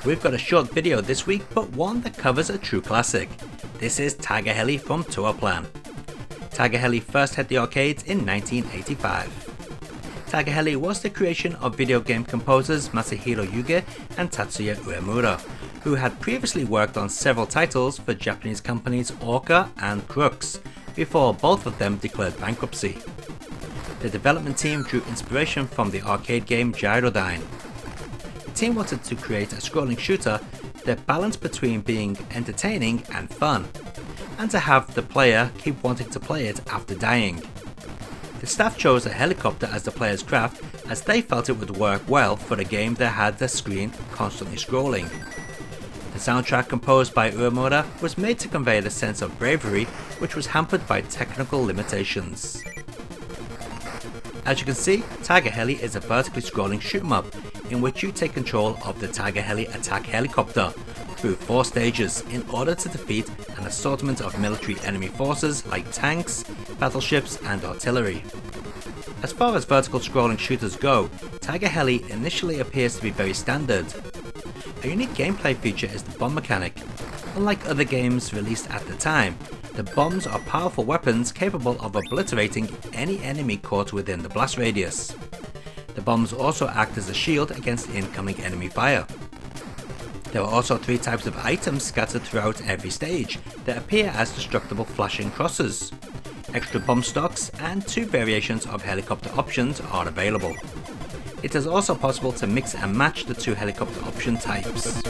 We've got a short video this week, but one that covers a true classic. This is Tiger-Heli from Tourplan. Tiger-Heli first hit the arcades in 1985. Tiger-Heli was the creation of video game composers Masahiro Yuge and Tatsuya Uemura, who had previously worked on several titles for Japanese companies Orca and Crux, before both of them declared bankruptcy. The development team drew inspiration from the arcade game Gyrodyne. The team wanted to create a scrolling shooter that balanced between being entertaining and fun, and to have the player keep wanting to play it after dying. The staff chose a helicopter as the player's craft, as they felt it would work well for a game that had the screen constantly scrolling. The soundtrack, composed by Uemura, was made to convey the sense of bravery, which was hampered by technical limitations. As you can see, Tiger-Heli is a vertically scrolling shoot-'em-up in which you take control of the Tiger-Heli attack helicopter through 4 stages in order to defeat an assortment of military enemy forces like tanks, battleships and artillery. As far as vertical scrolling shooters go, Tiger-Heli initially appears to be very standard. A unique gameplay feature is the bomb mechanic. Unlike other games released at the time, the bombs are powerful weapons capable of obliterating any enemy caught within the blast radius. The bombs also act as a shield against incoming enemy fire. There are also 3 types of items scattered throughout every stage that appear as destructible flashing crosses. Extra bomb stocks and 2 variations of helicopter options are available. It is also possible to mix and match the 2 helicopter option types.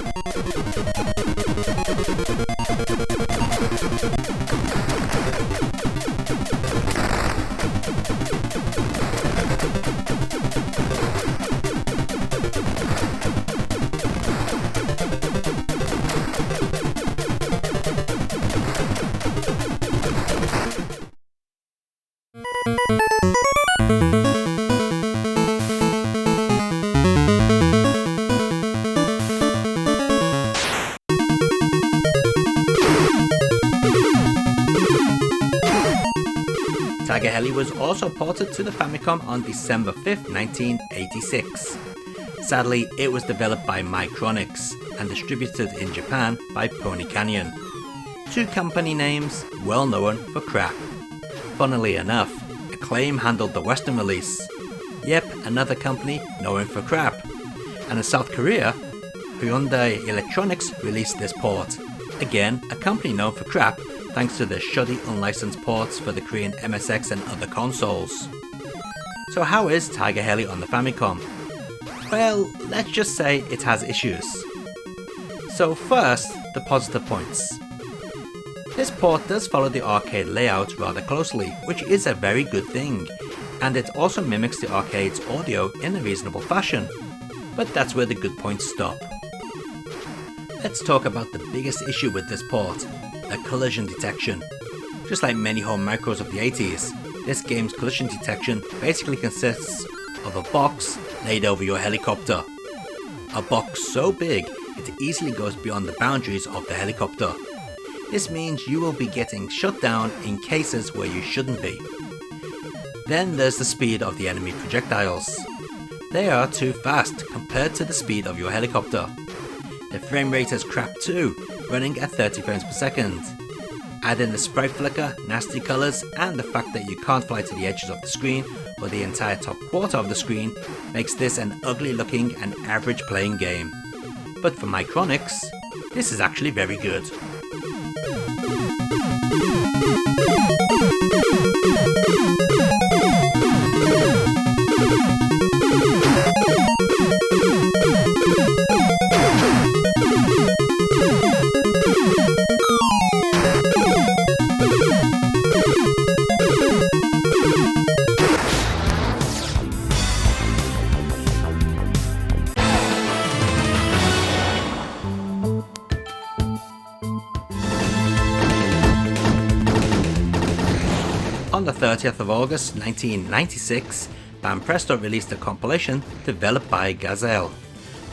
Tiger-Heli was also ported to the Famicom on December 5, 1986. Sadly, it was developed by Micronix and distributed in Japan by Pony Canyon. 2 company names well known for crap. Funnily enough, Acclaim handled the Western release. Yep, another company known for crap. And in South Korea, Hyundai Electronics released this port. Again, a company known for crap, thanks to the shoddy unlicensed ports for the Korean MSX and other consoles. So how is Tiger-Heli on the Famicom? Well, let's just say it has issues. So first, the positive points. This port does follow the arcade layout rather closely, which is a very good thing, and it also mimics the arcade's audio in a reasonable fashion. But that's where the good points stop. Let's talk about the biggest issue with this port, the collision detection. Just like many home micros of the 80s, this game's collision detection basically consists of a box laid over your helicopter. A box so big it easily goes beyond the boundaries of the helicopter. This means you will be getting shut down in cases where you shouldn't be. Then there's the speed of the enemy projectiles. They are too fast compared to the speed of your helicopter. The frame rate is crap too, running at 30 frames per second. Add in the sprite flicker, nasty colours, and the fact that you can't fly to the edges of the screen or the entire top quarter of the screen makes this an ugly looking and average playing game. But for Micronix, this is actually very good. On the 30th of August 1996, Banpresto released a compilation developed by Gazelle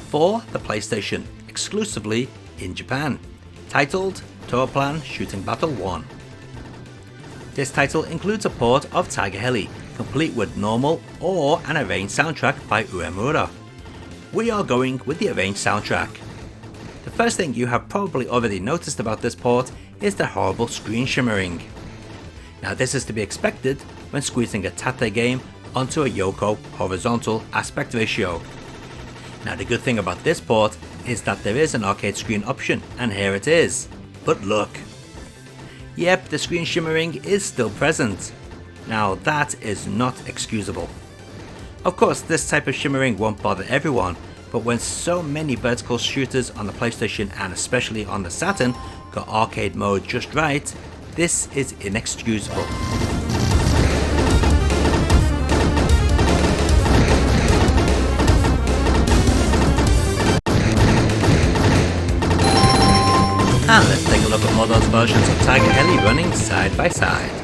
for the PlayStation, exclusively in Japan, titled Tourplan Shooting Battle 1. This title includes a port of Tiger-Heli, complete with normal or an arranged soundtrack by Uemura. We are going with the arranged soundtrack. The first thing you have probably already noticed about this port is the horrible screen shimmering. Now this is to be expected when squeezing a Tate game onto a Yoko horizontal aspect ratio. Now the good thing about this port is that there is an arcade screen option, and here it is. But look. Yep, the screen shimmering is still present. Now that is not excusable. Of course, this type of shimmering won't bother everyone, but when so many vertical shooters on the PlayStation and especially on the Saturn got arcade mode just right, this is inexcusable. And let's take a look at all those versions of Tiger-Heli running side by side.